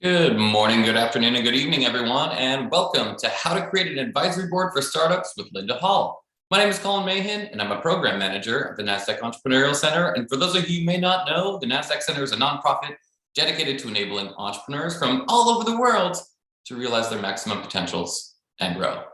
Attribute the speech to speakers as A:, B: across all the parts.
A: Good morning, good afternoon, and good evening, everyone, and welcome to How to Create an Advisory Board for Startups with Linda Hall. My name is Colin Mahan, and I'm a program manager at the Nasdaq Entrepreneurial Center. And for those of you who may not know, the Nasdaq Center is a nonprofit dedicated to enabling entrepreneurs from all over the world to realize their maximum potentials and grow.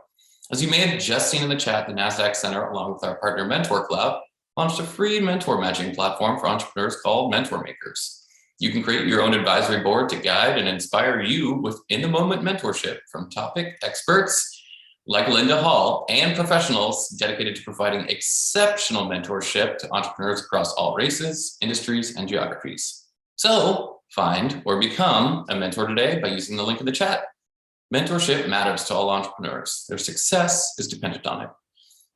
A: As you may have just seen in the chat, the Nasdaq Center, along with our partner Mentor Club, launched a free mentor matching platform for entrepreneurs called Mentor Makers. You can create your own advisory board to guide and inspire you with in-the-moment mentorship from topic experts like Linda Hall and professionals dedicated to providing exceptional mentorship to entrepreneurs across all races, industries, and geographies. So find or become a mentor today by using the link in the chat. Mentorship matters to all entrepreneurs. Their success is dependent on it.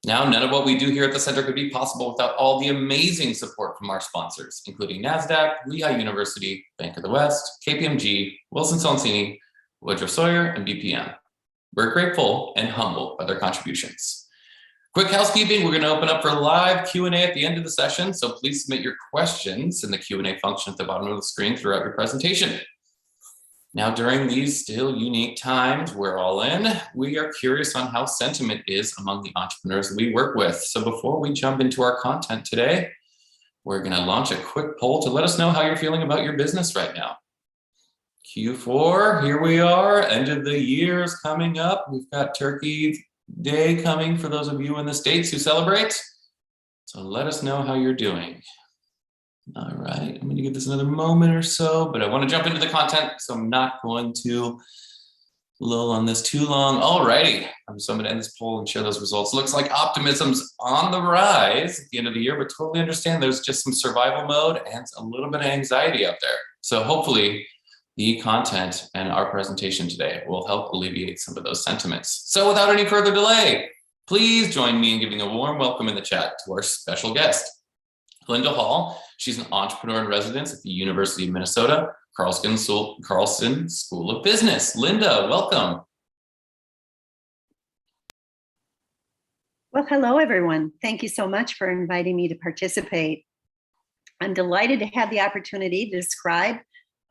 A: Now, none of what we do here at the center could be possible without all the amazing support from our sponsors, including Nasdaq, Lehigh University, Bank of the West, KPMG, Wilson Sonsini, Woodruff Sawyer, and BPM. We're grateful and humbled by their contributions. Quick housekeeping, we're going to open up for live Q&A at the end of the session, so please submit your questions in the Q&A function at the bottom of the screen throughout your presentation. Now, during these still unique times we're all in, we are curious on how sentiment is among the entrepreneurs that we work with. So before we jump into our content today, we're going to launch a quick poll to let us know how you're feeling about your business right now. Q4, here we are, end of the year is coming up. We've got Turkey Day coming for those of you in the States who celebrate. So let us know how you're doing. All right, I'm going to give this another moment or so, but I want to jump into the content, so I'm not going to lull on this too long. All righty, so I'm going to end this poll and share those results. Looks like optimism's on the rise at the end of the year, but totally understand there's just some survival mode and a little bit of anxiety out there. So hopefully the content and our presentation today will help alleviate some of those sentiments. So without any further delay, please join me in giving a warm welcome in the chat to our special guest, Linda Hall. She's an entrepreneur in residence at the University of Minnesota, Carlson School of Business. Linda, welcome.
B: Well, hello, everyone. Thank you so much for inviting me to participate. I'm delighted to have the opportunity to describe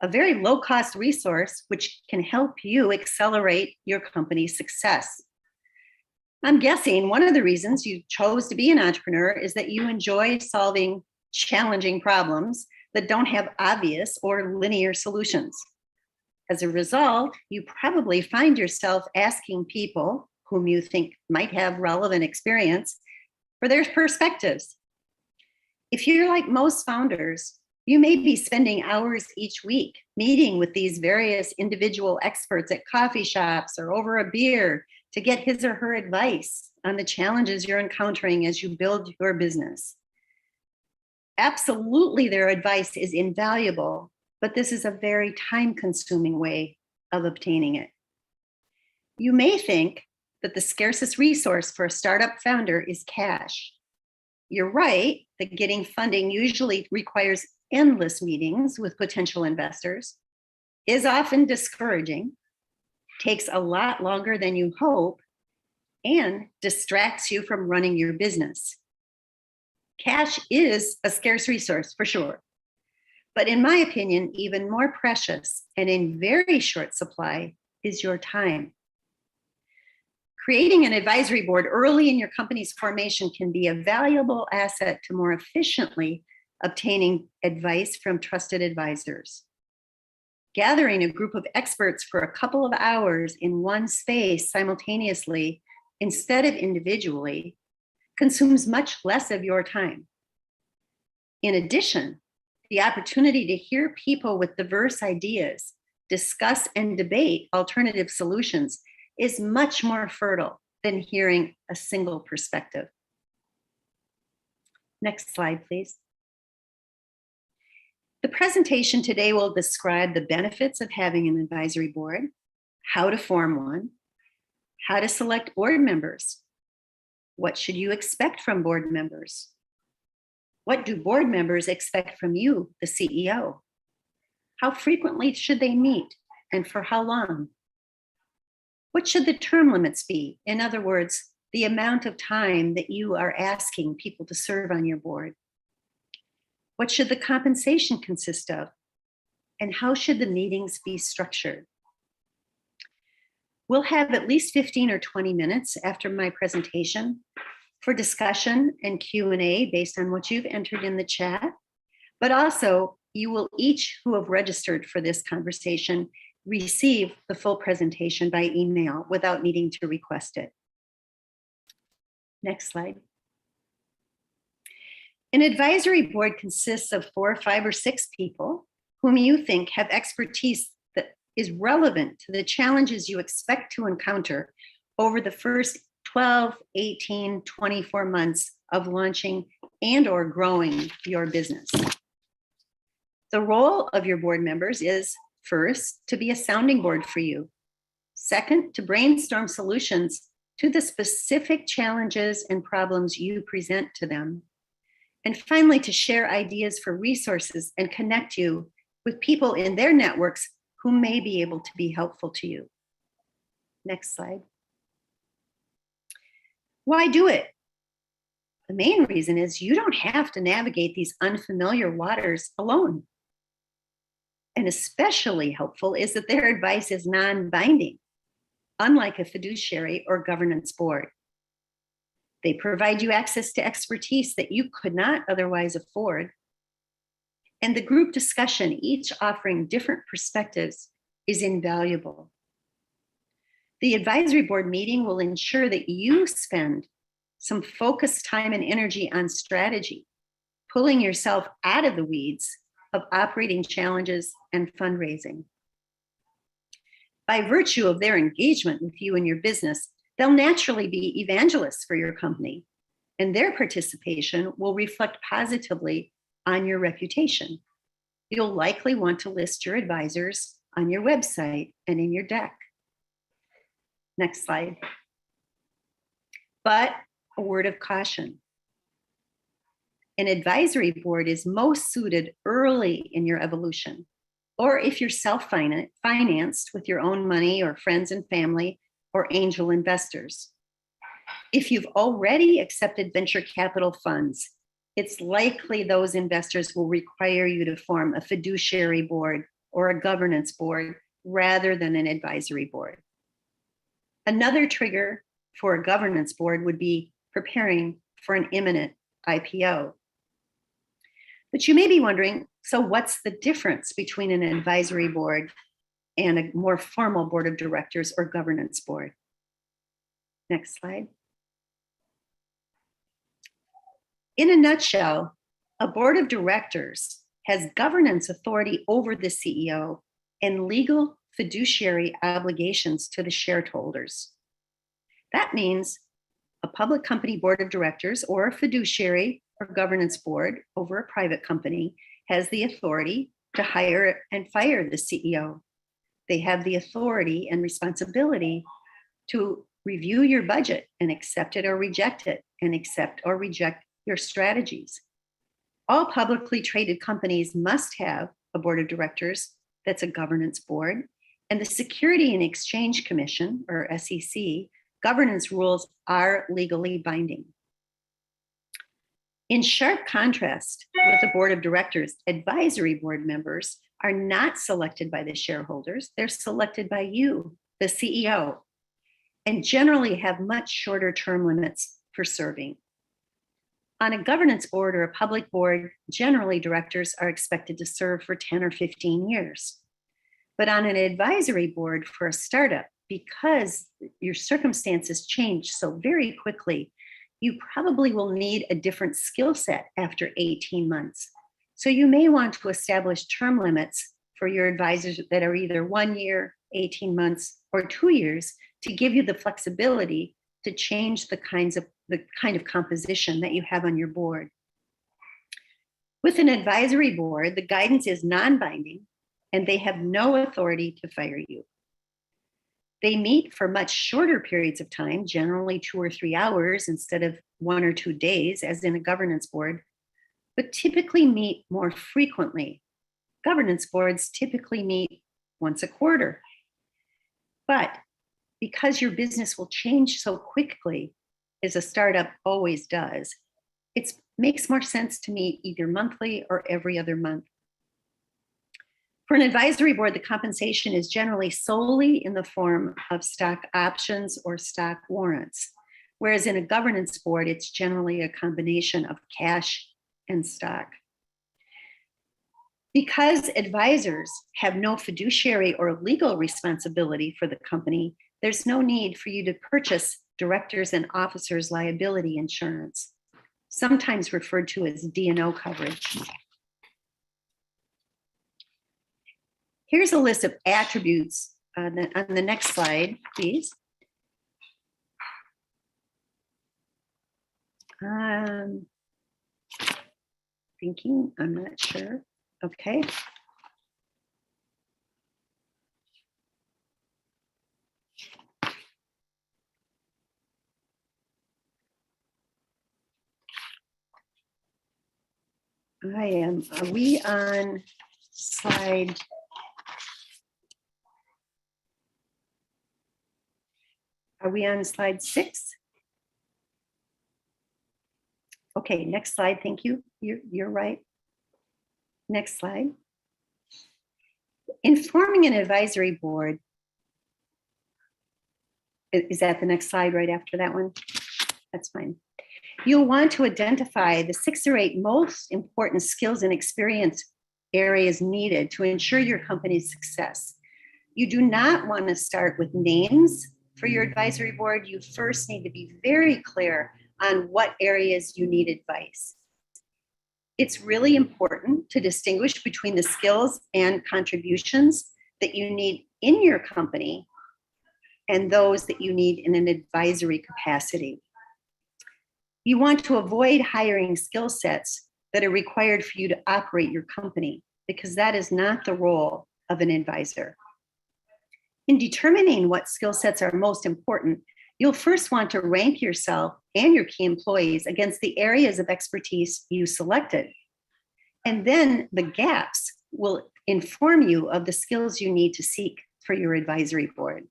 B: a very low-cost resource which can help you accelerate your company's success. I'm guessing one of the reasons you chose to be an entrepreneur is that you enjoy solving challenging problems that don't have obvious or linear solutions. As a result, you probably find yourself asking people whom you think might have relevant experience for their perspectives. If you're like most founders, you may be spending hours each week meeting with these various individual experts at coffee shops or over a beer to get his or her advice on the challenges you're encountering as you build your business. Absolutely, their advice is invaluable, but this is a very time-consuming way of obtaining it. You may think that the scarcest resource for a startup founder is cash. You're right that getting funding usually requires endless meetings with potential investors, is often discouraging, takes a lot longer than you hope, and distracts you from running your business. Cash is a scarce resource for sure, but in my opinion, even more precious and in very short supply is your time. Creating an advisory board early in your company's formation can be a valuable asset to more efficiently obtaining advice from trusted advisors. Gathering a group of experts for a couple of hours in one space simultaneously instead of individually consumes much less of your time. In addition, the opportunity to hear people with diverse ideas discuss and debate alternative solutions is much more fertile than hearing a single perspective. Next slide, please. The presentation today will describe the benefits of having an advisory board, how to form one, how to select board members, what should you expect from board members, what do board members expect from you, the CEO, how frequently should they meet and for how long, what should the term limits be? In other words, the amount of time that you are asking people to serve on your board. What should the compensation consist of? and how should the meetings be structured? We'll have at least 15 or 20 minutes after my presentation for discussion and Q&A based on what you've entered in the chat. But also, you will each who have registered for this conversation receive the full presentation by email without needing to request it. Next slide. An advisory board consists of 4, 5, or 6 people whom you think have expertise that is relevant to the challenges you expect to encounter over the first 12, 18, 24 months of launching and or growing your business. The role of your board members is, first, to be a sounding board for you. Second, to brainstorm solutions to the specific challenges and problems you present to them. And finally, to share ideas for resources and connect you with people in their networks who may be able to be helpful to you. Next slide. Why do it? The main reason is you don't have to navigate these unfamiliar waters alone. And especially helpful is that their advice is non-binding, unlike a fiduciary or governance board. They provide you access to expertise that you could not otherwise afford. And the group discussion, each offering different perspectives, is invaluable. The advisory board meeting will ensure that you spend some focused time and energy on strategy, pulling yourself out of the weeds of operating challenges and fundraising. By virtue of their engagement with you and your business, they'll naturally be evangelists for your company, and their participation will reflect positively on your reputation. You'll likely want to list your advisors on your website and in your deck. Next slide. But a word of caution. An advisory board is most suited early in your evolution, or if you're self-financed with your own money or friends and family or angel investors. If you've already accepted venture capital funds, it's likely those investors will require you to form a fiduciary board or a governance board rather than an advisory board. Another trigger for a governance board would be preparing for an imminent IPO. But you may be wondering, so what's the difference between an advisory board and a more formal board of directors or governance board? Next slide. In a nutshell, a board of directors has governance authority over the CEO and legal fiduciary obligations to the shareholders. That means a public company board of directors or a fiduciary or governance board over a private company has the authority to hire and fire the CEO. They have the authority and responsibility to review your budget and accept it or reject it, and accept or reject your strategies. All publicly traded companies must have a board of directors that's a governance board, and the Security and Exchange Commission, or SEC, governance rules are legally binding. In sharp contrast with the board of directors, advisory board members are not selected by the shareholders, they're selected by you, the CEO, and generally have much shorter term limits for serving. On a governance board or a public board, generally directors are expected to serve for 10 or 15 years. But on an advisory board for a startup, because your circumstances change so very quickly, you probably will need a different skill set after 18 months. So you may want to establish term limits for your advisors that are either 1 year, 18 months, or 2 years to give you the flexibility to change the kind of composition that you have on your board. With an advisory board, the guidance is non-binding and they have no authority to fire you. They meet for much shorter periods of time, generally 2 or 3 hours instead of 1 or 2 days, as in a governance board, but typically meet more frequently. Governance boards typically meet once a quarter. But because your business will change so quickly, as a startup always does, it makes more sense to meet either monthly or every other month. For an advisory board, the compensation is generally solely in the form of stock options or stock warrants, whereas in a governance board, it's generally a combination of cash and stock. Because advisors have no fiduciary or legal responsibility for the company, there's no need for you to purchase directors and officers liability insurance, sometimes referred to as D&O coverage. Here's a list of attributes on the next slide, please. Thinking, I'm not sure. Okay. Are we on slide? Are we on slide 6? Okay, next slide, thank you. You're right. Next slide. In forming an advisory board, is that the next slide right after that one? That's fine. You'll want to identify the 6 or 8 most important skills and experience areas needed to ensure your company's success. You do not want to start with names for your advisory board. You first need to be very clear on what areas you need advice. It's really important to distinguish between the skills and contributions that you need in your company and those that you need in an advisory capacity. You want to avoid hiring skill sets that are required for you to operate your company, because that is not the role of an advisor. In determining what skill sets are most important, you'll first want to rank yourself and your key employees against the areas of expertise you selected. And then the gaps will inform you of the skills you need to seek for your advisory board.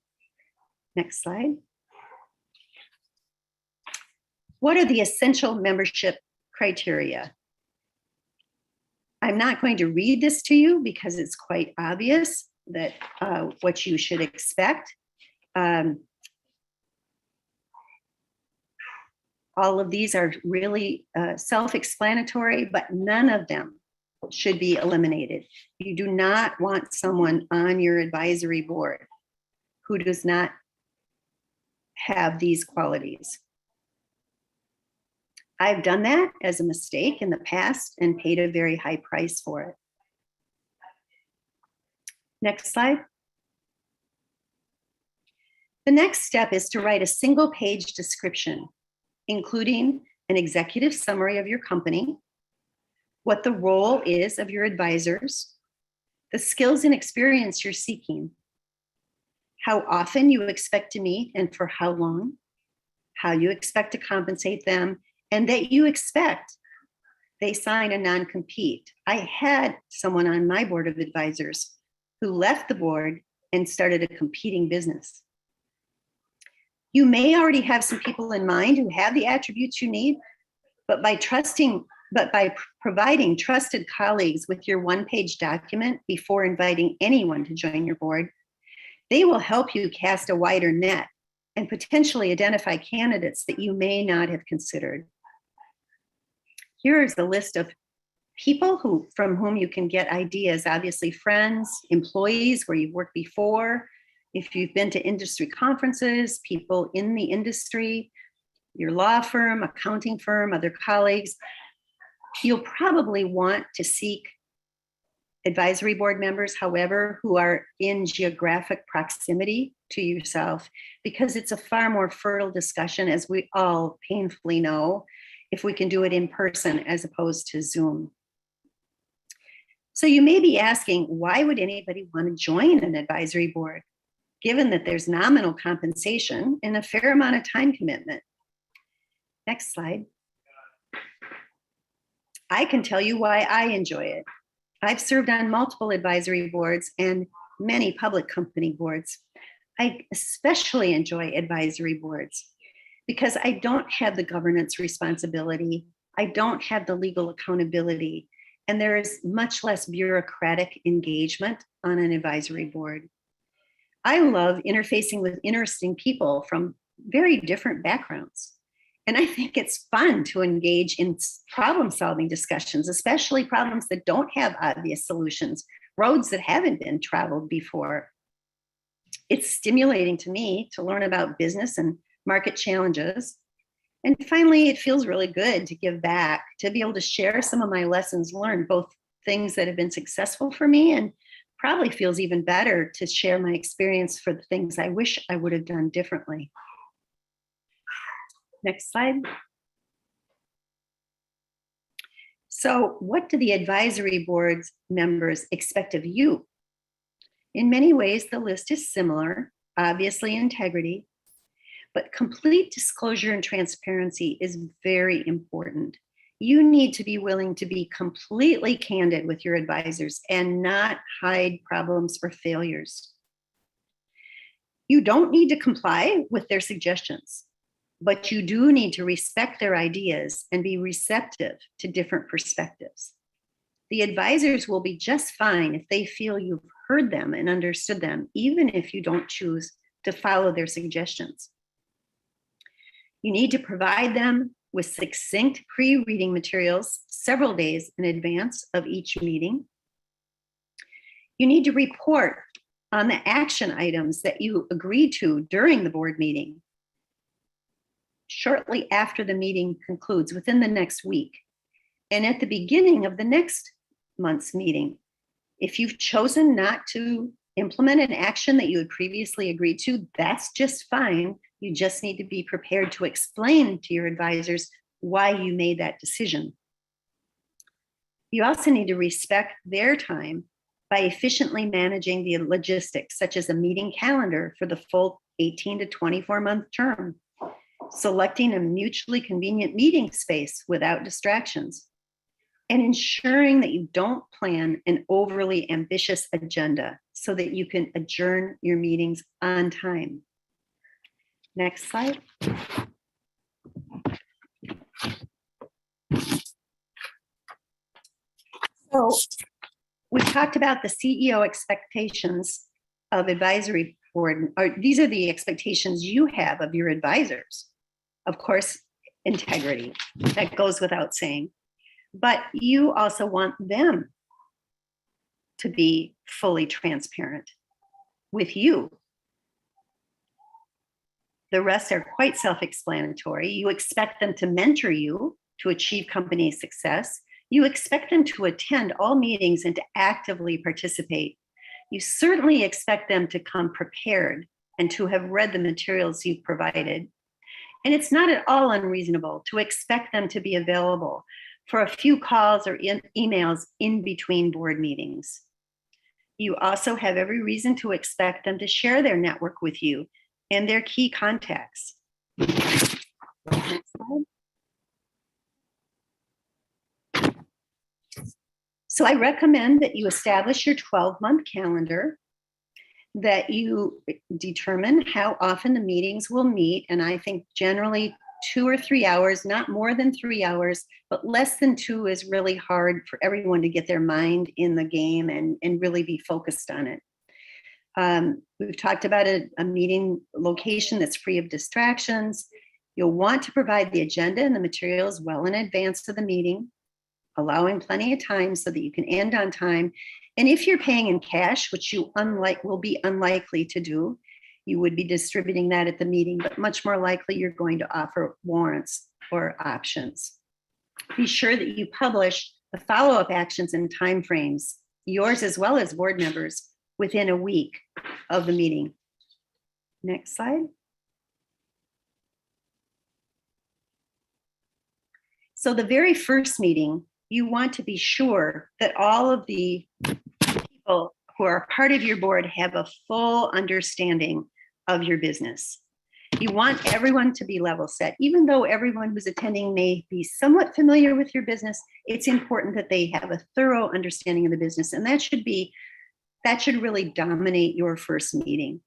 B: Next slide. What are the essential membership criteria? I'm not going to read this to you because it's quite obvious that what you should expect. All of these are really self-explanatory, but none of them should be eliminated. You do not want someone on your advisory board who does not have these qualities. I've done that as a mistake in the past and paid a very high price for it. Next slide. The next step is to write a single-page description, including an executive summary of your company, what the role is of your advisors, the skills and experience you're seeking, how often you expect to meet and for how long, how you expect to compensate them, and that you expect they sign a non-compete. I had someone on my board of advisors who left the board and started a competing business. You may already have some people in mind who have the attributes you need, but by providing trusted colleagues with your one-page document before inviting anyone to join your board, they will help you cast a wider net and potentially identify candidates that you may not have considered. Here is a list of people from whom you can get ideas, obviously friends, employees where you've worked before, if you've been to industry conferences, people in the industry, your law firm, accounting firm, other colleagues. You'll probably want to seek advisory board members, however, who are in geographic proximity to yourself, because it's a far more fertile discussion, as we all painfully know, if we can do it in person as opposed to Zoom. So you may be asking, why would anybody want to join an advisory board, given that there's nominal compensation and a fair amount of time commitment? Next slide. I can tell you why I enjoy it. I've served on multiple advisory boards and many public company boards. I especially enjoy advisory boards because I don't have the governance responsibility. I don't have the legal accountability. and there is much less bureaucratic engagement on an advisory board. I love interfacing with interesting people from very different backgrounds. And I think it's fun to engage in problem-solving discussions, especially problems that don't have obvious solutions, roads that haven't been traveled before. It's stimulating to me to learn about business and market challenges. And finally, it feels really good to give back, to be able to share some of my lessons learned, both things that have been successful for me, and probably feels even better to share my experience for the things I wish I would have done differently. Next slide. So what do the advisory board's members expect of you? In many ways, the list is similar, obviously integrity, but complete disclosure and transparency is very important. You need to be willing to be completely candid with your advisors and not hide problems or failures. You don't need to comply with their suggestions, but you do need to respect their ideas and be receptive to different perspectives. The advisors will be just fine if they feel you've heard them and understood them, even if you don't choose to follow their suggestions. You need to provide them with succinct pre-reading materials several days in advance of each meeting. You need to report on the action items that you agreed to during the board meeting shortly after the meeting concludes, within the next week, and at the beginning of the next month's meeting. If you've chosen not to implement an action that you had previously agreed to, that's just fine. You just need to be prepared to explain to your advisors why you made that decision. You also need to respect their time by efficiently managing the logistics, such as a meeting calendar for the full 18 to 24-month term, selecting a mutually convenient meeting space without distractions, and ensuring that you don't plan an overly ambitious agenda so that you can adjourn your meetings on time. Next slide. So we talked about the CEO expectations of advisory board, or these are the expectations you have of your advisors. Of course, integrity, that goes without saying, but you also want them to be fully transparent with you. The rest are quite self-explanatory. You expect them to mentor you to achieve company success. You expect them to attend all meetings and to actively participate. You certainly expect them to come prepared and to have read the materials you've provided. And it's not at all unreasonable to expect them to be available for a few calls or emails in between board meetings. You also have every reason to expect them to share their network with you and their key contacts. Next slide. So I recommend that you establish your 12-month calendar, that you determine how often the meetings will meet. And I think generally 2 or 3 hours, not more than 3 hours, but less than 2 is really hard for everyone to get their mind in the game and really be focused on it. We've talked about a meeting location that's free of distractions. You'll want to provide the agenda and the materials well in advance of the meeting, allowing plenty of time so that you can end on time. And if you're paying in cash, which you will be unlikely to do, you would be distributing that at the meeting, but much more likely you're going to offer warrants or options. Be sure that you publish the follow-up actions and timeframes, yours as well as board members, within a week of the meeting. Next slide. So the very first meeting, you want to be sure that all of the people who are part of your board have a full understanding of your business. You want everyone to be level set. Even though everyone who's attending may be somewhat familiar with your business, it's important that they have a thorough understanding of the business, and that should really dominate your first meeting.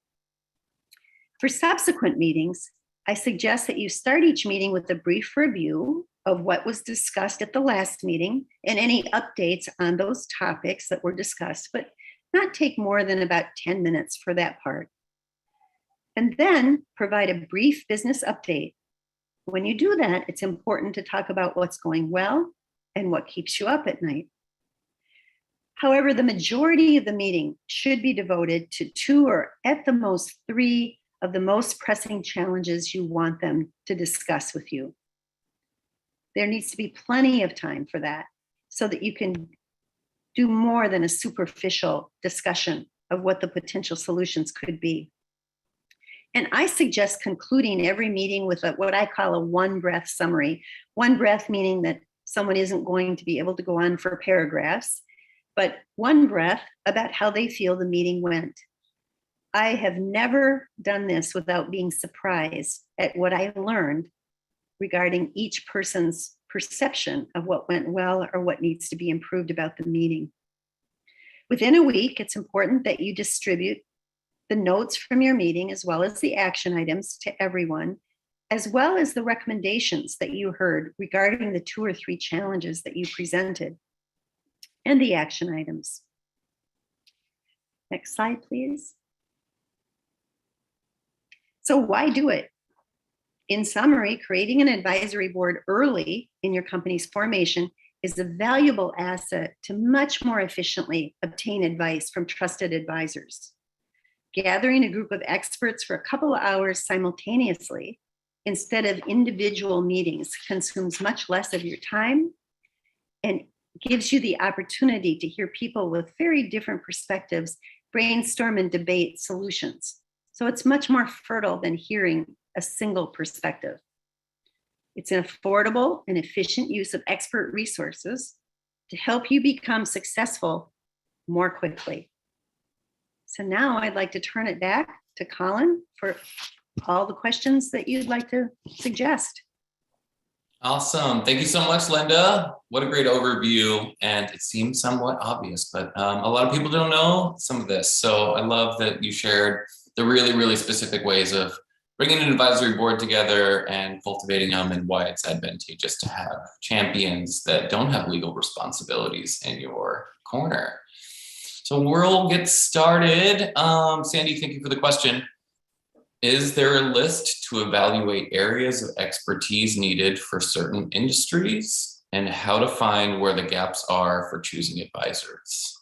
B: For subsequent meetings, I suggest that you start each meeting with a brief review of what was discussed at the last meeting and any updates on those topics that were discussed, but not take more than about 10 minutes for that part. And then provide a brief business update. When you do that, it's important to talk about what's going well and what keeps you up at night. However, the majority of the meeting should be devoted to 2 or at the most 3 of the most pressing challenges you want them to discuss with you. There needs to be plenty of time for that so that you can do more than a superficial discussion of what the potential solutions could be. And I suggest concluding every meeting with what I call a one breath summary. One breath meaning that someone isn't going to be able to go on for paragraphs, but one breath about how they feel the meeting went. I have never done this without being surprised at what I learned regarding each person's perception of what went well or what needs to be improved about the meeting. Within a week, it's important that you distribute the notes from your meeting as well as the action items to everyone, as well as the recommendations that you heard regarding the 2 or 3 challenges that you presented and the action items. Next slide, please. So why do it? In summary, creating an advisory board early in your company's formation is a valuable asset to much more efficiently obtain advice from trusted advisors. Gathering a group of experts for a couple of hours simultaneously instead of individual meetings consumes much less of your time and gives you the opportunity to hear people with very different perspectives brainstorm and debate solutions. So it's much more fertile than hearing a single perspective. It's an affordable and efficient use of expert resources to help you become successful more quickly. So now I'd like to turn it back to Colin for all the questions that you'd like to suggest.
A: Awesome. Thank you so much, Linda. What a great overview. And it seems somewhat obvious, but a lot of people don't know some of this. So I love that you shared the really, really specific ways of bringing an advisory board together and cultivating them and why it's advantageous to have champions that don't have legal responsibilities in your corner. So we'll get started. Sandy, thank you for the question. Is there a list to evaluate areas of expertise needed for certain industries and how to find where the gaps are for choosing advisors?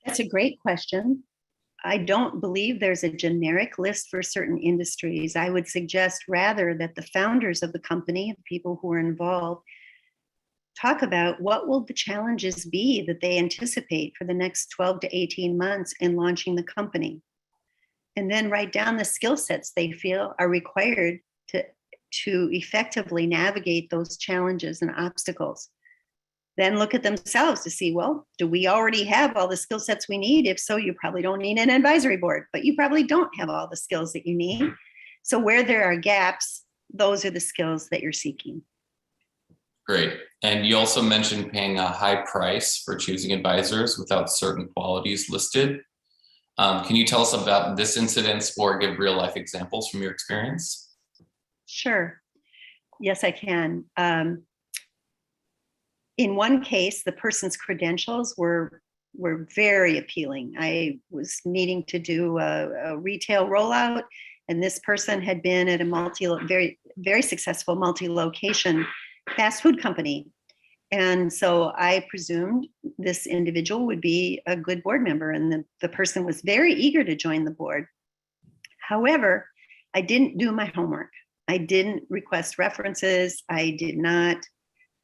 B: That's a great question. I don't believe there's a generic list for certain industries. I would suggest rather that the founders of the company, the people who are involved, talk about what will the challenges be that they anticipate for the next 12 to 18 months in launching the company. And then write down the skill sets they feel are required to effectively navigate those challenges and obstacles. Then look at themselves to see, well, do we already have all the skill sets we need? If so, you probably don't need an advisory board, but you probably don't have all the skills that you need. So where there are gaps, those are the skills that you're seeking.
A: Great. And you also mentioned paying a high price for choosing advisors without certain qualities listed. Can you tell us about this incident or give real life examples from your experience?
B: Sure. Yes, I can. In one case, the person's credentials were very appealing. I was needing to do a retail rollout, and this person had been at a very, very successful multi-location fast food company. And so I presumed this individual would be a good board member, and the person was very eager to join the board. However, I didn't do my homework. I didn't request references. I did not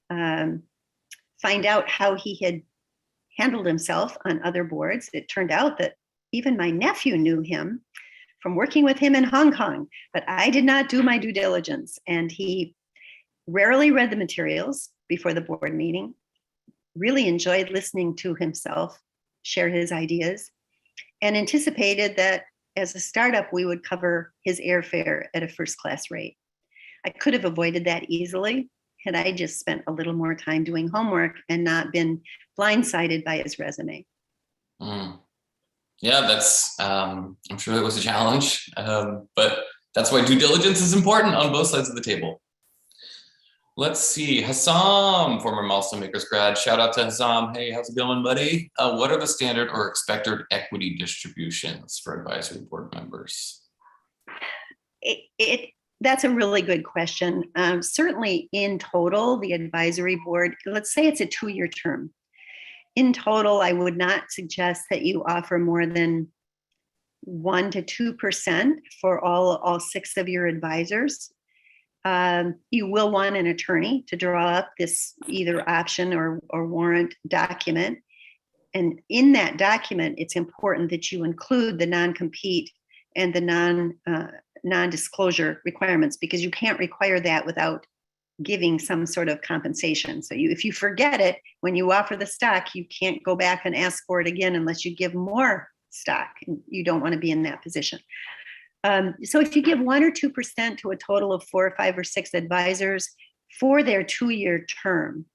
B: find out how he had handled himself on other boards. It turned out that even my nephew knew him from working with him in Hong Kong, but I did not do my due diligence. And he rarely read the materials before the board meeting, really enjoyed listening to himself share his ideas, and anticipated that as a startup, we would cover his airfare at a first-class rate. I could have avoided that easily had I just spent a little more time doing homework and not been blindsided by his resume.
A: Yeah, that's, I'm sure it was a challenge, but That's why due diligence is important on both sides of the table. Let's see, Hassam, former Milestone Makers grad. Shout out to Hassam. Hey, how's it going, buddy? What are the standard or expected equity distributions for advisory board members?
B: That's a really good question. Certainly in total, the advisory board, let's say it's a 2-year term. In total, I would not suggest that you offer more than 1 to 2% for all 6 of your advisors. You will want an attorney to draw up this either option or warrant document. And in that document, it's important that you include the non-compete and the non-disclosure requirements, because you can't require that without giving some sort of compensation. So if you forget it, when you offer the stock, you can't go back and ask for it again unless you give more stock. You don't want to be in that position. So if you give 1 or 2% to a total of 4 or 5 or 6 advisors for their 2-year term,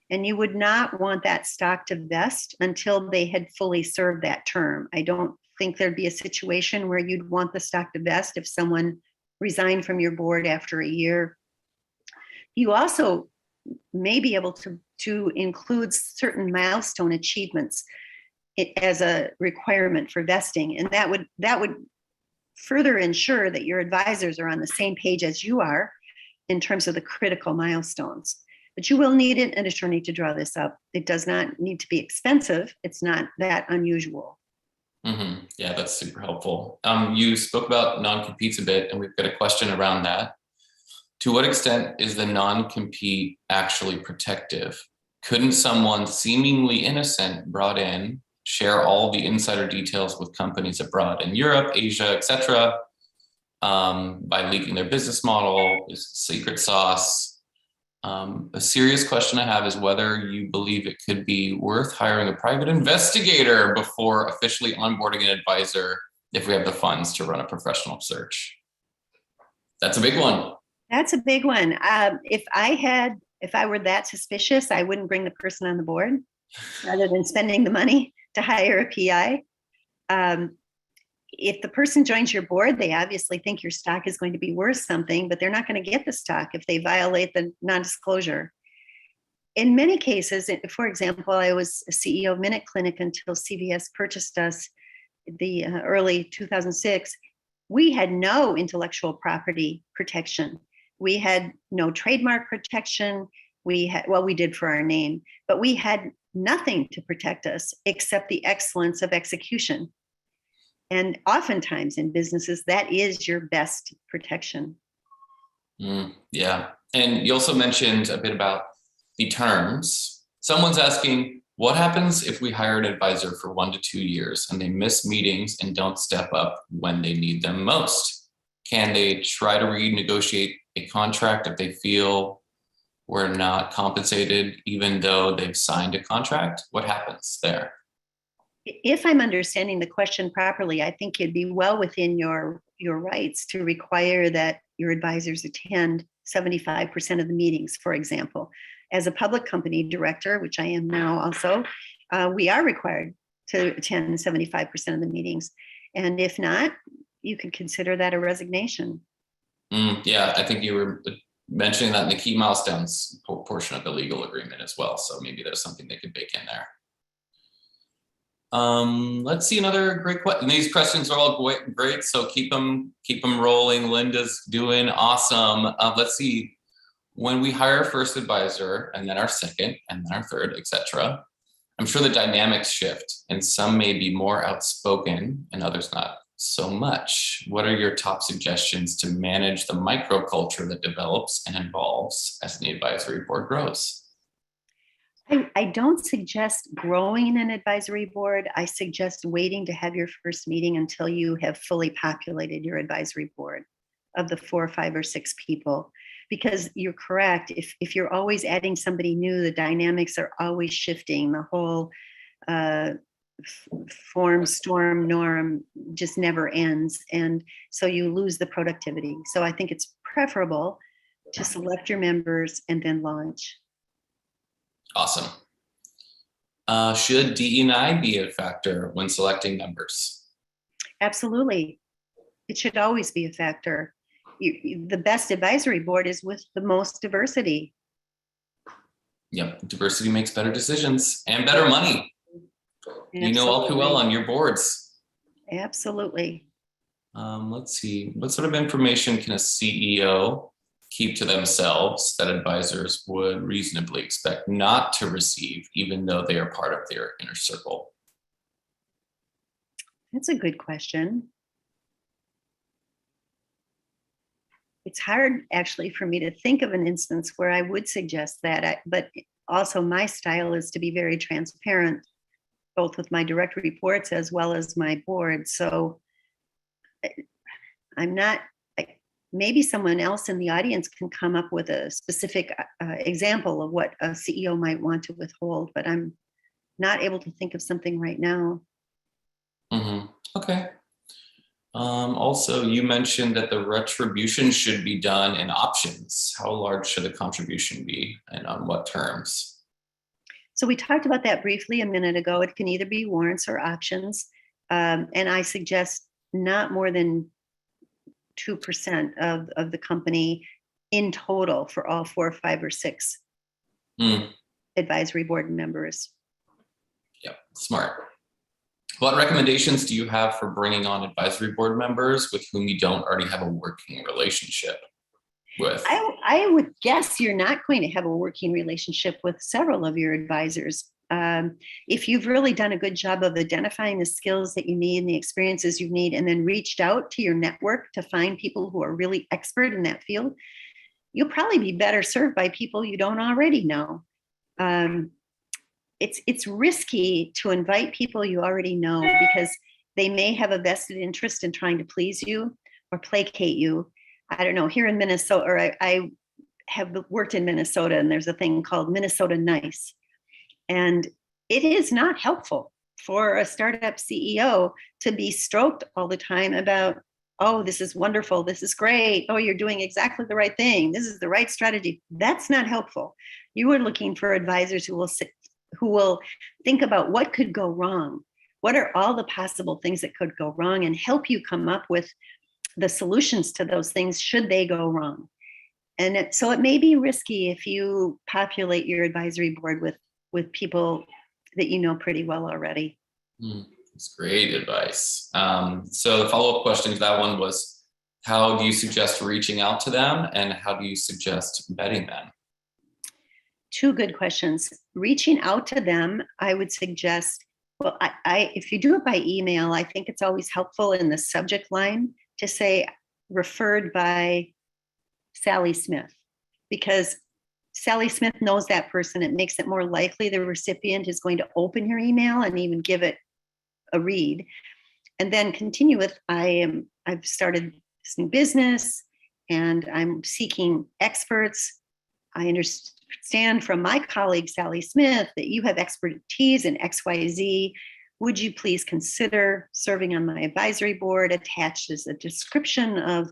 B: and you would not want that stock to vest until they had fully served that term. I don't think there'd be a situation where you'd want the stock to vest if someone resigned from your board after a year. You also may be able to include certain milestone achievements as a requirement for vesting, and that would further ensure that your advisors are on the same page as you are in terms of the critical milestones. But you will need an attorney to draw this up. It does not need to be expensive. It's not that unusual.
A: Mm-hmm. Yeah, that's super helpful. You spoke about non-competes a bit, and we've got a question around that. To what extent is the non-compete actually protective? Couldn't someone seemingly innocent brought in share all the insider details with companies abroad in Europe, Asia, etc., by leaking their business model, secret sauce? A serious question I have is whether you believe it could be worth hiring a private investigator before officially onboarding an advisor if we have the funds to run a professional search. That's a big one.
B: That's a big one. If I were that suspicious, I wouldn't bring the person on the board rather than spending the money to hire a PI. If the person joins your board, they obviously think your stock is going to be worth something, but they're not going to get the stock if they violate the non-disclosure. In many cases, for example, I was a CEO of Minute Clinic until CVS purchased us the early 2006. We had no intellectual property protection. We had no trademark protection. We did for our name, but we had nothing to protect us except the excellence of execution. And oftentimes in businesses, that is your best protection.
A: Yeah. And you also mentioned a bit about the terms. Someone's asking, what happens if we hire an advisor for 1 to 2 years and they miss meetings and don't step up when they need them most? Can they try to renegotiate a contract if they feel we're not compensated, even though they've signed a contract? What happens there?
B: If I'm understanding the question properly, I think it'd be well within your rights to require that your advisors attend 75% of the meetings, for example. As a public company director, which I am now also, we are required to attend 75% of the meetings. And if not, you could consider that a resignation.
A: Yeah, I think you were mentioning that in the key milestones portion of the legal agreement as well. So maybe there's something they could bake in there. Let's see another great question. These questions are all great, so keep them rolling. Linda's doing awesome. Let's see. When we hire our first advisor, and then our second, and then our third, etc., I'm sure the dynamics shift, and some may be more outspoken, and others not so much. What are your top suggestions to manage the microculture that develops and evolves as the advisory board grows?
B: I don't suggest growing an advisory board. I suggest waiting to have your first meeting until you have fully populated your advisory board of the 4, 5, or 6 people. Because you're correct, if you're always adding somebody new, the dynamics are always shifting. The whole form, storm, norm just never ends. And so you lose the productivity. So I think it's preferable to select your members and then launch.
A: Awesome. Should DE&I be a factor when selecting members?
B: Absolutely. It should always be a factor. the best advisory board is with the most diversity.
A: Yep, diversity makes better decisions and better money. You know all too well on your boards.
B: Absolutely.
A: Let's see, what sort of information can a CEO keep to themselves that advisors would reasonably expect not to receive, even though they are part of their inner circle?
B: That's a good question. It's hard actually for me to think of an instance where I would suggest that, but also my style is to be very transparent, both with my direct reports as well as my board. So I'm not, maybe someone else in the audience can come up with a specific example of what a CEO might want to withhold, but I'm not able to think of something right now.
A: Mm-hmm. Okay. Also, you mentioned that the retribution should be done in options. How large should the contribution be and on what terms?
B: So we talked about that briefly a minute ago. It can either be warrants or options. And I suggest not more than 2% of the company in total for all 4, 5, or 6 advisory board members.
A: Yep, smart. What recommendations do you have for bringing on advisory board members with whom you don't already have a working relationship with?
B: I would guess you're not going to have a working relationship with several of your advisors. If you've really done a good job of identifying the skills that you need and the experiences you need, and then reached out to your network to find people who are really expert in that field, you'll probably be better served by people you don't already know. It's risky to invite people you already know because they may have a vested interest in trying to please you or placate you. I don't know, here in Minnesota, or I have worked in Minnesota, and there's a thing called Minnesota Nice. And it is not helpful for a startup CEO to be stroked all the time about, oh, this is wonderful, this is great, oh, you're doing exactly the right thing, this is the right strategy. That's not helpful. You are looking for advisors who will think about what could go wrong. What are all the possible things that could go wrong, and help you come up with the solutions to those things should they go wrong. And so it may be risky if you populate your advisory board with people that you know pretty well already.
A: That's great advice. So the follow-up question to that one was, how do you suggest reaching out to them, and how do you suggest vetting them?
B: 2 good questions. Reaching out to them, I would suggest, well, if you do it by email, I think it's always helpful in the subject line to say referred by Sally Smith, because Sally Smith knows that person. It makes it more likely the recipient is going to open your email and even give it a read. And then continue with, I've started this new business and I'm seeking experts. I understand from my colleague, Sally Smith, that you have expertise in XYZ. Would you please consider serving on my advisory board? Attached is a description of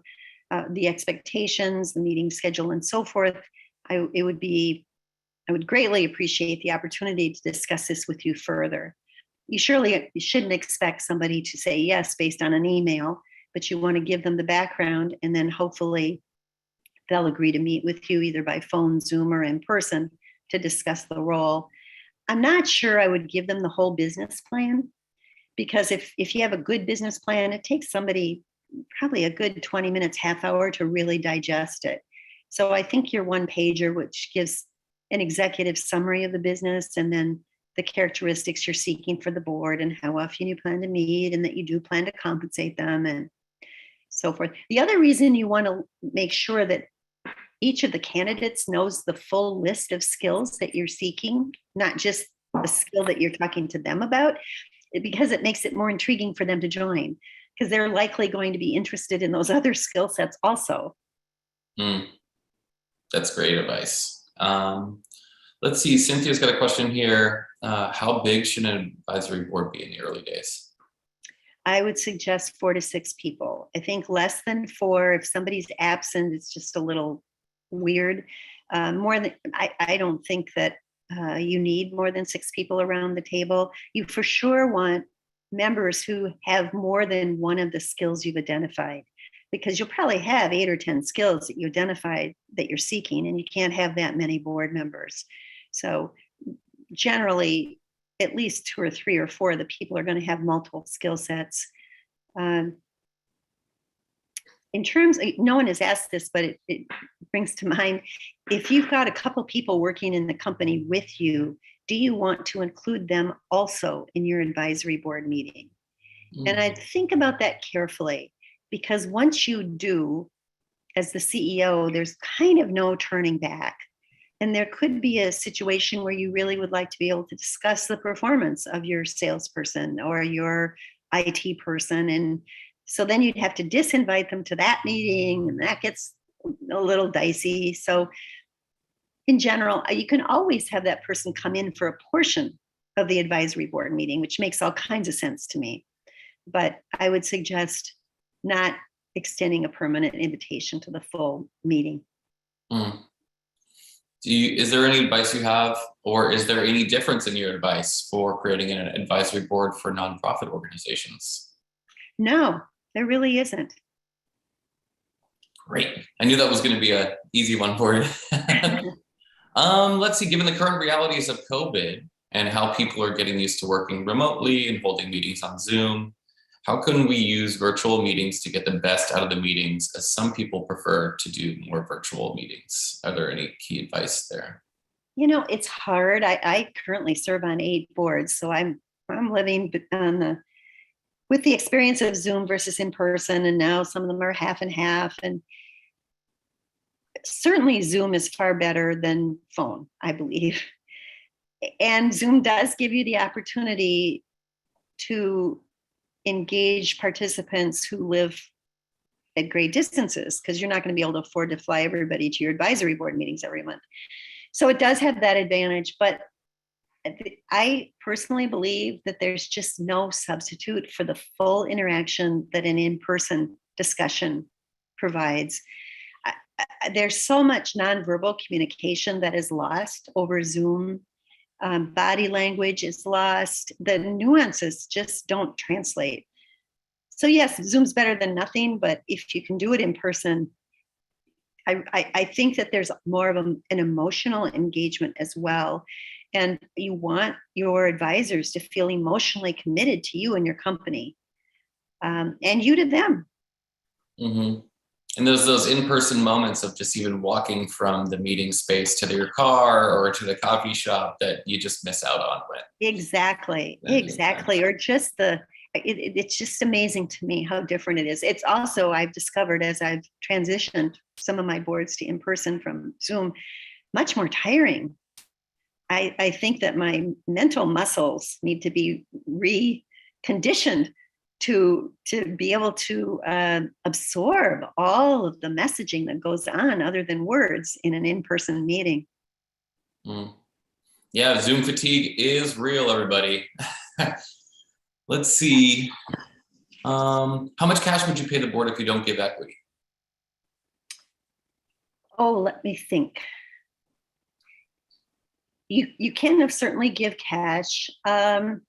B: the expectations, the meeting schedule, and so forth. I would greatly appreciate the opportunity to discuss this with you further. You shouldn't expect somebody to say yes based on an email, but you want to give them the background, and then hopefully they'll agree to meet with you either by phone, Zoom, or in person to discuss the role. I'm not sure I would give them the whole business plan, because if you have a good business plan, it takes somebody probably a good 20 minutes, half hour to really digest it. So I think your 1-pager, which gives an executive summary of the business, and then the characteristics you're seeking for the board, and how often you plan to meet, and that you do plan to compensate them, and so forth. The other reason you want to make sure that each of the candidates knows the full list of skills that you're seeking, not just the skill that you're talking to them about, because it makes it more intriguing for them to join, because they're likely going to be interested in those other skill sets also.
A: That's great advice. Let's see, Cynthia's got a question here. How big should an advisory board be in the early days?
B: I would suggest 4 to 6 people. I think less than 4, if somebody's absent, it's just a little weird. I don't think that you need more than 6 people around the table. You for sure want members who have more than one of the skills you've identified. because you'll probably have 8 or 10 skills that you identified that you're seeking, and you can't have that many board members. So generally, at least 2 or 3 or 4 of the people are going to have multiple skill sets. In terms, no one has asked this, but it brings to mind, if you've got a couple people working in the company with you, do you want to include them also in your advisory board meeting? And I'd think about that carefully, because once you do, as the CEO, there's kind of no turning back. And there could be a situation where you really would like to be able to discuss the performance of your salesperson or your IT person. And so then you'd have to disinvite them to that meeting, and that gets a little dicey. So in general, you can always have that person come in for a portion of the advisory board meeting, which makes all kinds of sense to me. But I would suggest not extending a permanent invitation to the full meeting.
A: Is there any advice you have, or is there any difference in your advice for creating an advisory board for nonprofit organizations?
B: No, there really isn't.
A: Great. I knew that was going to be an easy one for you. Let's see, given the current realities of COVID and how people are getting used to working remotely and holding meetings on Zoom, how can we use virtual meetings to get the best out of the meetings, as some people prefer to do more virtual meetings? Are there any key advice there?
B: You know, it's hard. I currently serve on 8 boards, so I'm living on with the experience of Zoom versus in person, and now some of them are half and half. And certainly Zoom is far better than phone, I believe. And Zoom does give you the opportunity to engage participants who live at great distances, because you're not going to be able to afford to fly everybody to your advisory board meetings every month. So it does have that advantage, but I personally believe that there's just no substitute for the full interaction that an in-person discussion provides. There's so much nonverbal communication that is lost over Zoom. Body language is lost. The nuances just don't translate. So yes, Zoom's better than nothing, but if you can do it in person, I think that there's more of an emotional engagement as well. And you want your advisors to feel emotionally committed to you and your company, and you to them.
A: Mm-hmm. And those in-person moments of just even walking from the meeting space to your car or to the coffee shop that you just miss out on.
B: Exactly. Or just it's just amazing to me how different it is. It's also, I've discovered as I've transitioned some of my boards to in-person from Zoom, much more tiring. I think that my mental muscles need to be reconditioned to be able to absorb all of the messaging that goes on other than words in an in-person meeting.
A: Yeah, Zoom fatigue is real, everybody. Let's see. How much cash would you pay the board if you don't give equity?
B: Oh, let me think. You can certainly give cash. I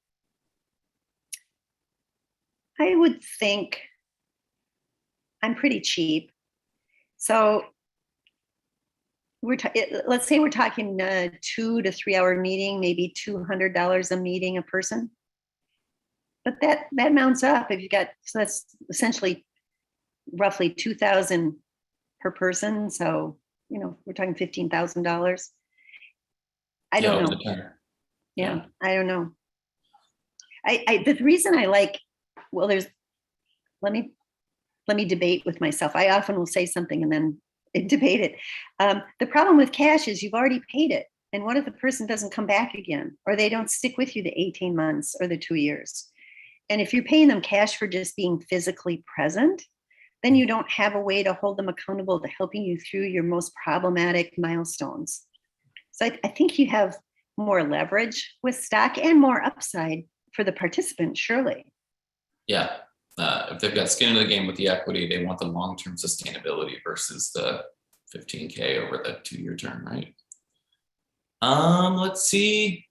B: would think I'm pretty cheap. So let's say we're talking a 2 to 3 hour meeting, maybe $200 a meeting a person. But that mounts up if you got, so that's essentially roughly $2,000 per person. So, we're talking $15,000. I don't know. Yeah, I don't know. The reason I like, well, let me debate with myself. I often will say something and then debate it. The problem with cash is you've already paid it. And what if the person doesn't come back again, or they don't stick with you the 18 months or the 2 years? And if you're paying them cash for just being physically present, then you don't have a way to hold them accountable to helping you through your most problematic milestones. So I think you have more leverage with stock and more upside for the participant, surely.
A: Yeah. If they've got skin in the game with the equity, they want the long-term sustainability versus the $15K over the 2-year term, right? Let's see.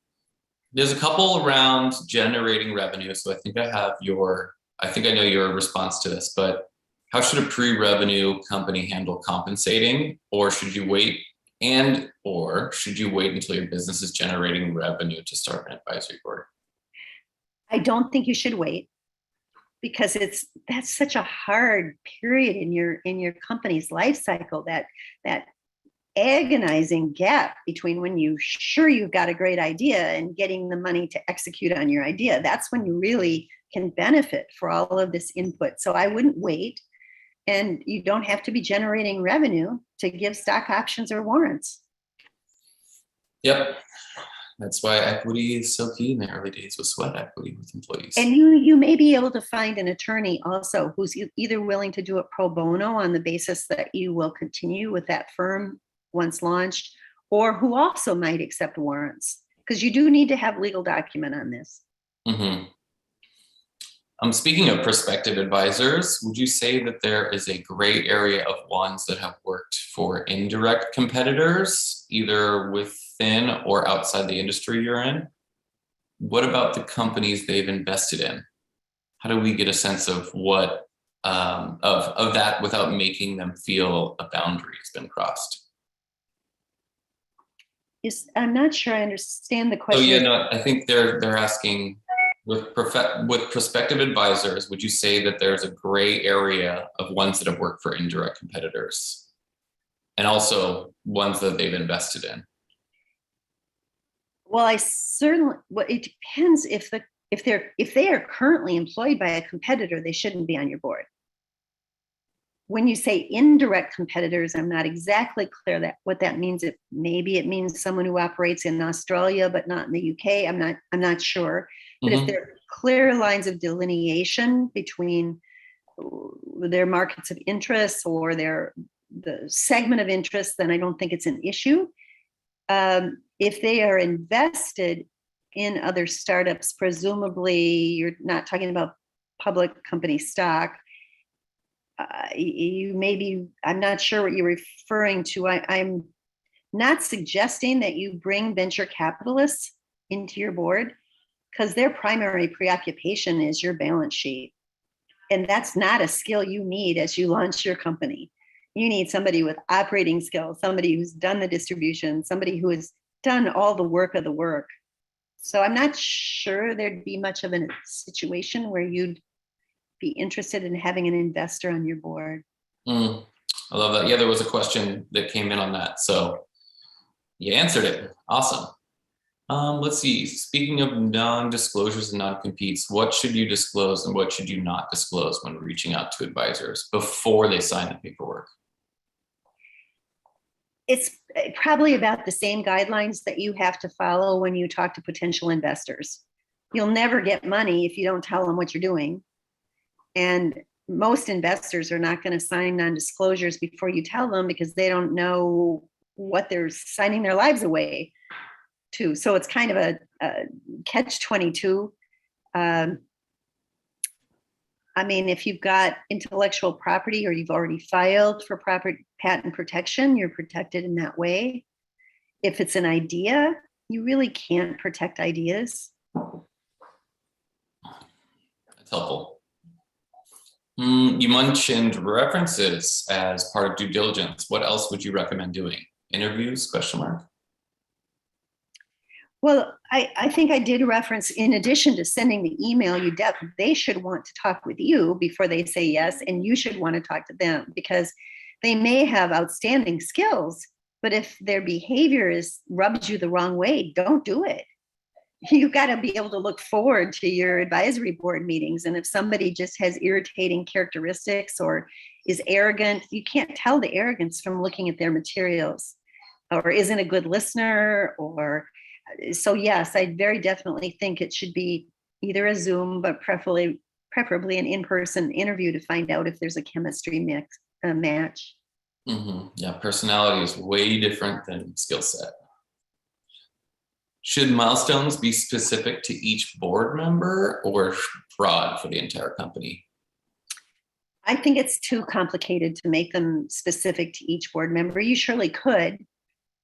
A: There's a couple around generating revenue. So I think I know your response to this, but How should a pre-revenue company handle compensating, or should you wait until your business is generating revenue to start an advisory board?
B: I don't think you should wait, because that's such a hard period in your company's life cycle, that agonizing gap between when you've got a great idea and getting the money to execute on your idea. That's when you really can benefit for all of this input. So I wouldn't wait, and you don't have to be generating revenue to give stock options or warrants.
A: Yep. That's why equity is so key in the early days with sweat equity with employees.
B: And you may be able to find an attorney also who's either willing to do it pro bono on the basis that you will continue with that firm once launched, or who also might accept warrants, because you do need to have legal document on this.
A: Mm-hmm. Speaking of prospective advisors, would you say that there is a gray area of ones that have worked for indirect competitors, either within or outside the industry you're in? What about the companies they've invested in? How do we get a sense of what of that without making them feel a boundary has been crossed?
B: I'm not sure I understand the
A: So
B: question.
A: I think they're asking, with prospective advisors, would you say that there's a gray area of ones that have worked for indirect competitors, and also ones that they've invested in?
B: Well, it depends. If they are currently employed by a competitor, they shouldn't be on your board. When you say indirect competitors, I'm not exactly clear what that means. Maybe it means someone who operates in Australia but not in the UK. I'm not sure. But if there are clear lines of delineation between their markets of interest or the segment of interest, then I don't think it's an issue. If they are invested in other startups, presumably you're not talking about public company stock. I'm not sure what you're referring to. I'm not suggesting that you bring venture capitalists into your board, because their primary preoccupation is your balance sheet. And that's not a skill you need as you launch your company. You need somebody with operating skills, somebody who's done the distribution, somebody who has done all the work of the work. So I'm not sure there'd be much of a situation where you'd be interested in having an investor on your board.
A: I love that. Yeah, there was a question that came in on that. So you answered it. Awesome. Let's see. Speaking of non-disclosures and non-competes, what should you disclose and what should you not disclose when reaching out to advisors before they sign the paperwork?
B: It's probably about the same guidelines that you have to follow when you talk to potential investors. You'll never get money if you don't tell them what you're doing. And most investors are not going to sign non-disclosures before you tell them, because they don't know what they're signing their lives away to. So it's kind of a catch-22. If you've got intellectual property or you've already filed for patent protection, you're protected in that way. If it's an idea, you really can't protect ideas.
A: That's helpful. You mentioned references as part of due diligence. What else would you recommend doing? Interviews, ?
B: Well, I think I did reference, in addition to sending the email, they should want to talk with you before they say yes, and you should want to talk to them, because they may have outstanding skills, but if their behavior rubs you the wrong way, don't do it. You've got to be able to look forward to your advisory board meetings. And if somebody just has irritating characteristics or is arrogant, you can't tell the arrogance from looking at their materials, or isn't a good listener. So yes, I very definitely think it should be either a Zoom, but preferably an in-person interview to find out if there's a chemistry match.
A: Yeah, personality is way different than skill set. Should milestones be specific to each board member or broad for the entire company?
B: I think it's too complicated to make them specific to each board member. You surely could,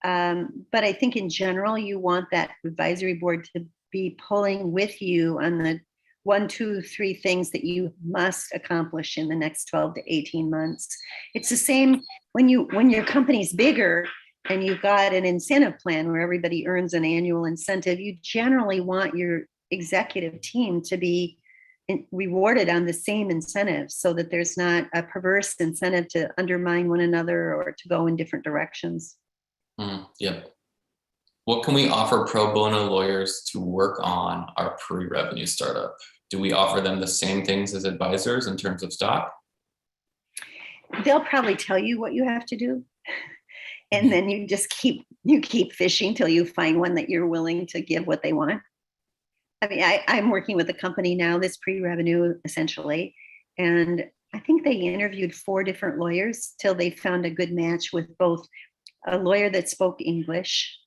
B: but I think in general, you want that advisory board to be pulling with you on 1, 2, 3 things that you must accomplish in the next 12 to 18 months. It's the same when your company's bigger and you've got an incentive plan where everybody earns an annual incentive. You generally want your executive team to be rewarded on the same incentives so that there's not a perverse incentive to undermine one another or to go in different directions.
A: Yep. What can we offer pro bono lawyers to work on our pre-revenue startup? Do we offer them the same things as advisors in terms of stock?
B: They'll probably tell you what you have to do. And then you just keep fishing till you find one that you're willing to give what they want. I mean, I'm working with a company now that's pre-revenue essentially. And I think they interviewed 4 different lawyers till they found a good match with both a lawyer that spoke English,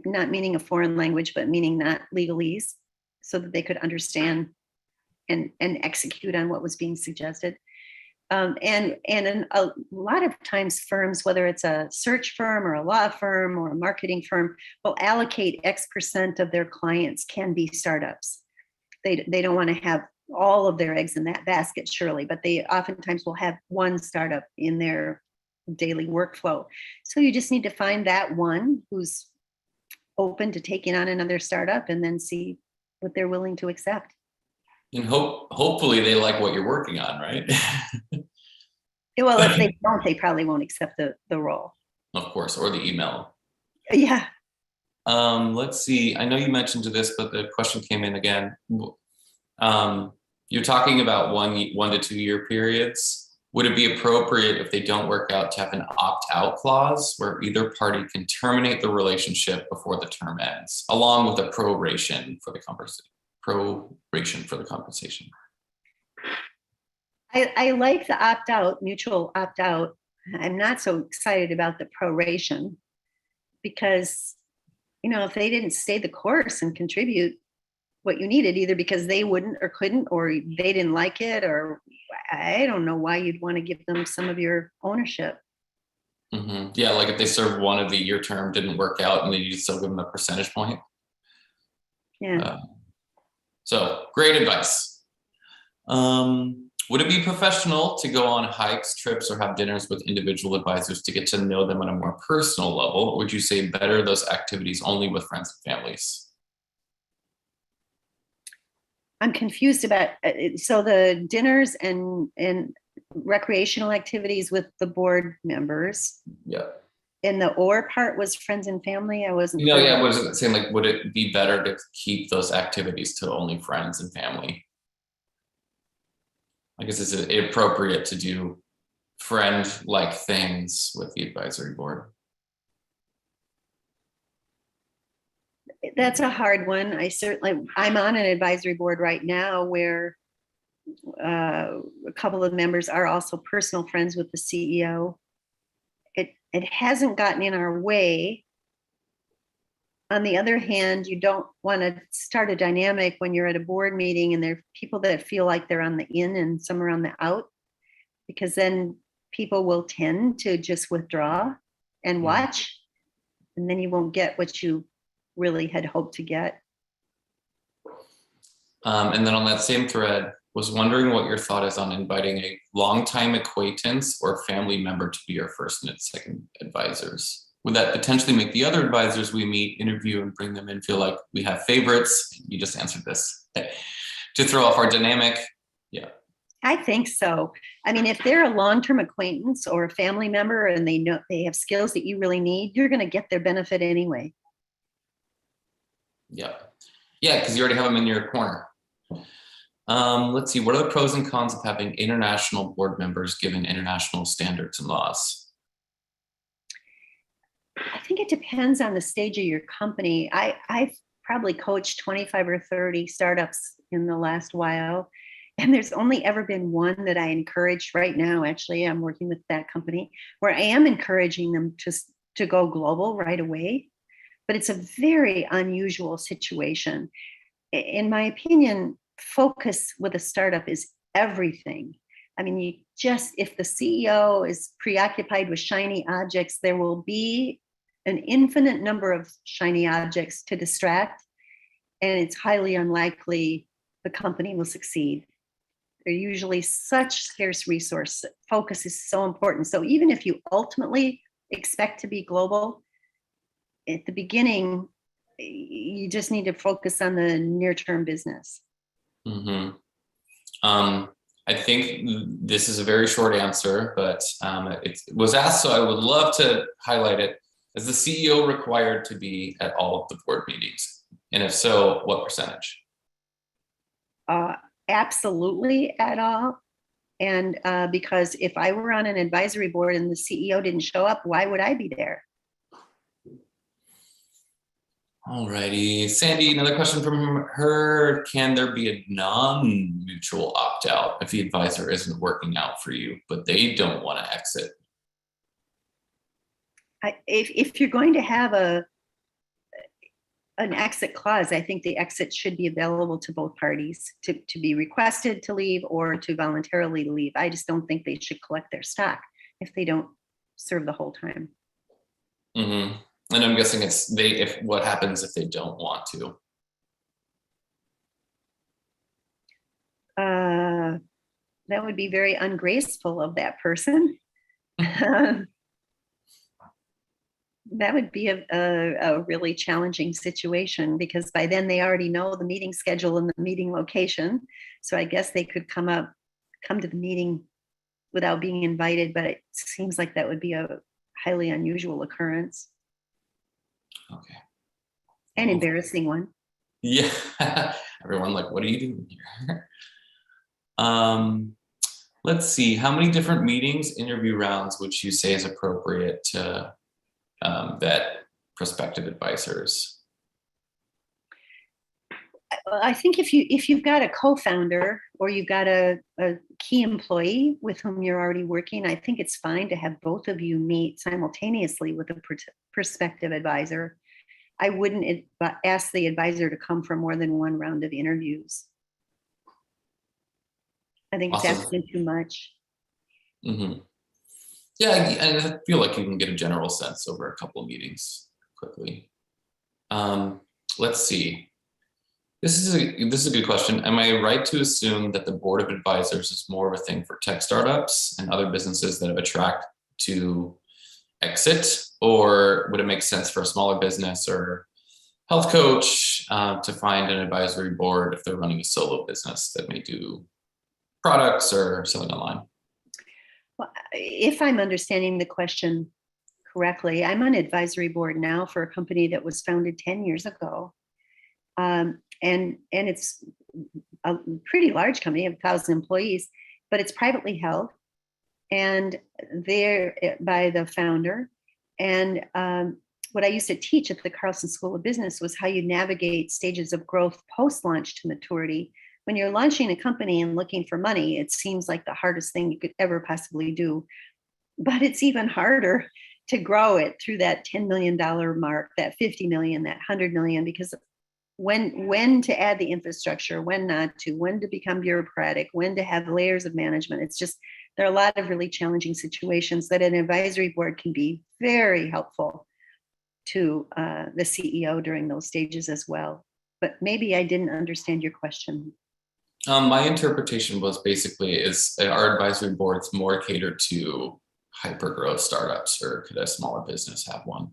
B: not meaning a foreign language, but meaning not legalese, so that they could understand and execute on what was being suggested. And a lot of times firms, whether it's a search firm or a law firm or a marketing firm, will allocate X% of their clients can be startups. They don't want to have all of their eggs in that basket, surely, but they oftentimes will have one startup in their daily workflow. So you just need to find that one who's open to taking on another startup and then see what they're willing to accept.
A: And hopefully they like what you're working on, right?
B: Well, if they don't, they probably won't accept the role.
A: Of course, or the email.
B: Yeah.
A: Let's see. I know you mentioned this, but the question came in again. You're talking about 1 to 2 year periods. Would it be appropriate if they don't work out to have an opt-out clause where either party can terminate the relationship before the term ends, along with a proration for the compensation?
B: I like the opt-out, mutual opt-out. I'm not so excited about the proration because, if they didn't stay the course and contribute what you needed, either because they wouldn't or couldn't, or they didn't like it, or I don't know why you'd want to give them some of your ownership.
A: Mm-hmm. Yeah, like if they served one of the year term, didn't work out, and then you still give them a percentage point.
B: Yeah.
A: So great advice. Would it be professional to go on hikes, trips, or have dinners with individual advisors to get to know them on a more personal level? Or would you say better those activities only with friends and families?
B: I'm confused about, so the dinners and recreational activities with the board members.
A: Yeah.
B: And the or part was friends and family. I wasn't.
A: Yeah. What is it saying? Like, would it be better to keep those activities to only friends and family? I guess is it appropriate to do friend-like things with the advisory board?
B: That's a hard one. I'm on an advisory board right now where a couple of members are also personal friends with the CEO. It hasn't gotten in our way. On the other hand, you don't want to start a dynamic when you're at a board meeting and there are people that feel like they're on the in and some are on the out, because then people will tend to just withdraw and watch, and then you won't get what you really had hoped to get.
A: And then on that same thread, was wondering what your thought is on inviting a longtime acquaintance or family member to be your first and second advisors. Would that potentially make the other advisors we meet, interview, and bring them in feel like we have favorites? You just answered this. To throw off our dynamic? Yeah.
B: I think so. I mean, if they're a long-term acquaintance or a family member and they know they have skills that you really need, you're going to get their benefit anyway.
A: Yeah, because you already have them in your corner. Let's see, what are the pros and cons of having international board members given international standards and laws?
B: I think it depends on the stage of your company. I've probably coached 25 or 30 startups in the last while, and there's only ever been one that I encourage right now. Actually, I'm working with that company where I am encouraging them to go global right away. But it's a very unusual situation. In my opinion, focus with a startup is everything. I mean, if the CEO is preoccupied with shiny objects, there will be an infinite number of shiny objects to distract. And it's highly unlikely the company will succeed. They're usually such scarce resource. Focus is so important. So even if you ultimately expect to be global, at the beginning, you just need to focus on the near-term business.
A: Mm-hmm. I think this is a very short answer, but it was asked, so I would love to highlight it. Is the CEO required to be at all of the board meetings? And if so, what percentage?
B: Absolutely at all. And because if I were on an advisory board and the CEO didn't show up, why would I be there?
A: All righty. Sandy, another question from her. Can there be a non-mutual opt-out if the advisor isn't working out for you, but they don't want to exit?
B: If you're going to have an exit clause, I think the exit should be available to both parties to be requested to leave or to voluntarily leave. I just don't think they should collect their stock if they don't serve the whole time.
A: Mm-hmm. And I'm guessing it's what happens if they don't want to?
B: That would be very ungraceful of that person. That would be a really challenging situation because by then they already know the meeting schedule and the meeting location. So I guess they could come to the meeting without being invited, but it seems like that would be a highly unusual occurrence.
A: Okay.
B: An embarrassing one.
A: Yeah. Everyone like, what are you doing here? Let's see. How many different meetings, interview rounds would you say is appropriate to vet prospective advisors?
B: I think if you've got a co-founder or you've got a key employee with whom you're already working, I think it's fine to have both of you meet simultaneously with a prospective advisor. I wouldn't ask the advisor to come for more than one round of interviews. I think
A: Awesome.
B: It's asking too much.
A: Mm-hmm. Yeah, and I feel like you can get a general sense over a couple of meetings quickly. Let's see. This is a good question. Am I right to assume that the board of advisors is more of a thing for tech startups and other businesses that have a track to exit, or would it make sense for a smaller business or health coach to find an advisory board if they're running a solo business that may do products or selling online?
B: Well, if I'm understanding the question correctly, I'm on advisory board now for a company that was founded 10 years ago. And it's a pretty large company of 1,000 employees, but it's privately held and they're by the founder. And what I used to teach at the Carlson School of Business was how you navigate stages of growth post-launch to maturity. When you're launching a company and looking for money, it seems like the hardest thing you could ever possibly do. But it's even harder to grow it through that $10 million mark, that 50 million, that 100 million, because when to add the infrastructure, when not to, when to become bureaucratic, when to have layers of management. It's just, there are a lot of really challenging situations that an advisory board can be very helpful to the CEO during those stages as well. But maybe I didn't understand your question.
A: My interpretation was basically, our advisory boards more catered to hyper growth startups, or could a smaller business have one?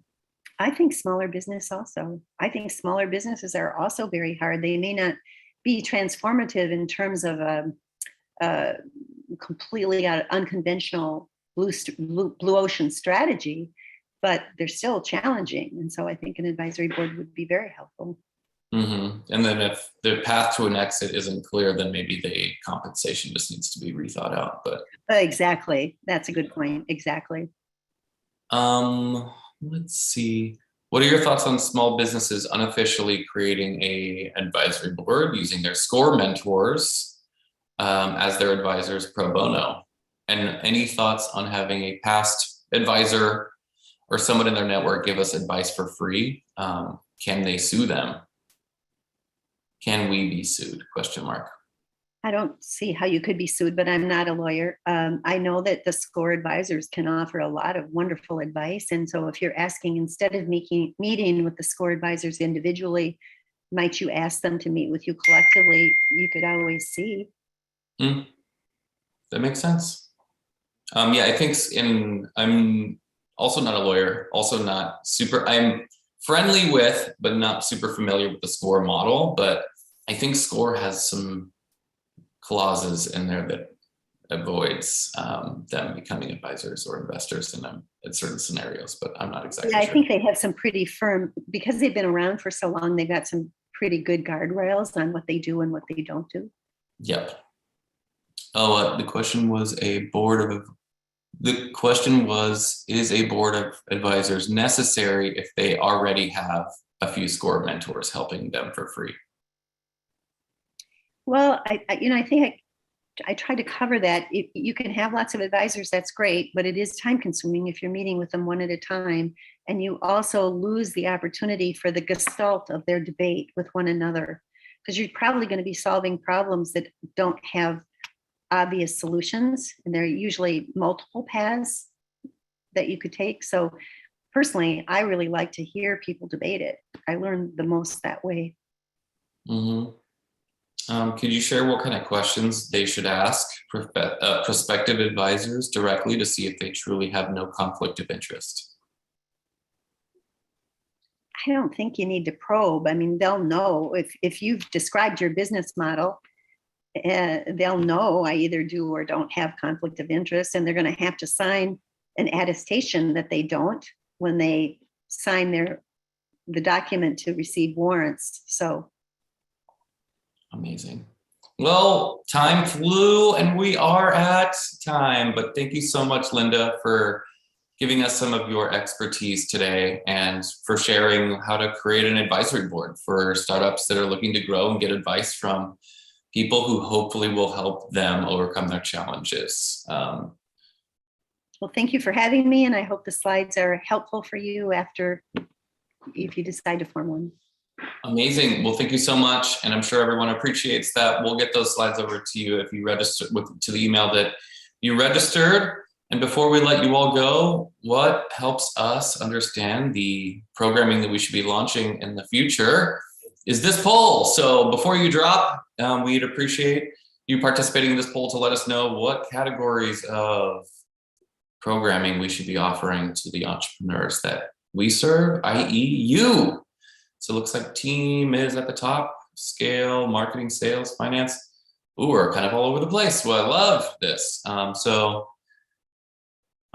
B: I think smaller business also. I think smaller businesses are also very hard. They may not be transformative in terms of a completely unconventional blue ocean strategy, but they're still challenging. And so I think an advisory board would be very helpful.
A: Mm-hmm. And then if the path to an exit isn't clear, then maybe the compensation just needs to be rethought out. But
B: exactly, that's a good point. Exactly.
A: Let's see. What are your thoughts on small businesses unofficially creating a advisory board using their SCORE mentors as their advisors pro bono? And any thoughts on having a past advisor or someone in their network give us advice for free? Can they sue them? Can we be sued? Question mark.
B: I don't see how you could be sued, but I'm not a lawyer. I know that the SCORE advisors can offer a lot of wonderful advice. And so if you're asking, instead of meeting with the SCORE advisors individually, might you ask them to meet with you collectively? You could always see.
A: That makes sense. Yeah, I think I'm also not a lawyer, also not super, I'm friendly with, but not super familiar with the SCORE model, but I think SCORE has some clauses in there that avoids them becoming advisors or investors in certain scenarios, but I'm not exactly
B: Yeah,
A: sure.
B: I think they have some pretty firm, because they've been around for so long, they've got some pretty good guardrails on what they do and what they don't do.
A: Yep. Oh, the question was is a board of advisors necessary if they already have a few SCORE mentors helping them for free?
B: Well, I think I try to cover that. You can have lots of advisors, that's great, but it is time consuming if you're meeting with them one at a time. And you also lose the opportunity for the gestalt of their debate with one another, because you're probably going to be solving problems that don't have obvious solutions. And there are usually multiple paths that you could take. So personally, I really like to hear people debate it. I learn the most that way.
A: Mm-hmm. Could you share what kind of questions they should ask prospective advisors directly to see if they truly have no conflict of interest?
B: I don't think you need to probe. I mean, they'll know if you've described your business model, they'll know I either do or don't have conflict of interest, and they're going to have to sign an attestation that they don't when they sign the document to receive warrants. So.
A: Amazing. Well, time flew and we are at time, but thank you so much, Linda, for giving us some of your expertise today and for sharing how to create an advisory board for startups that are looking to grow and get advice from people who hopefully will help them overcome their challenges.
B: Well, thank you for having me, and I hope the slides are helpful for you if you decide to form one.
A: Amazing. Well, thank you so much. And I'm sure everyone appreciates that. We'll get those slides over to you if you register to the email that you registered. And before we let you all go, what helps us understand the programming that we should be launching in the future is this poll. So before you drop, we'd appreciate you participating in this poll to let us know what categories of programming we should be offering to the entrepreneurs that we serve, i.e. you. So it looks like team is at the top, scale, marketing, sales, finance. Ooh, we're kind of all over the place. Well, I love this. So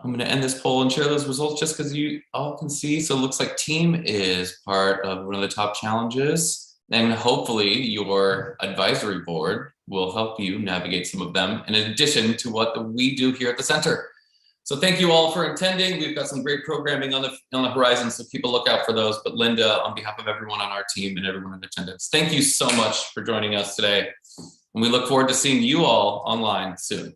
A: I'm going to end this poll and share those results just because you all can see. So it looks like team is part of one of the top challenges. And hopefully your advisory board will help you navigate some of them in addition to what we do here at the center. So thank you all for attending. We've got some great programming on the horizon, so keep a lookout for those. But Linda, on behalf of everyone on our team and everyone in attendance, thank you so much for joining us today. And we look forward to seeing you all online soon.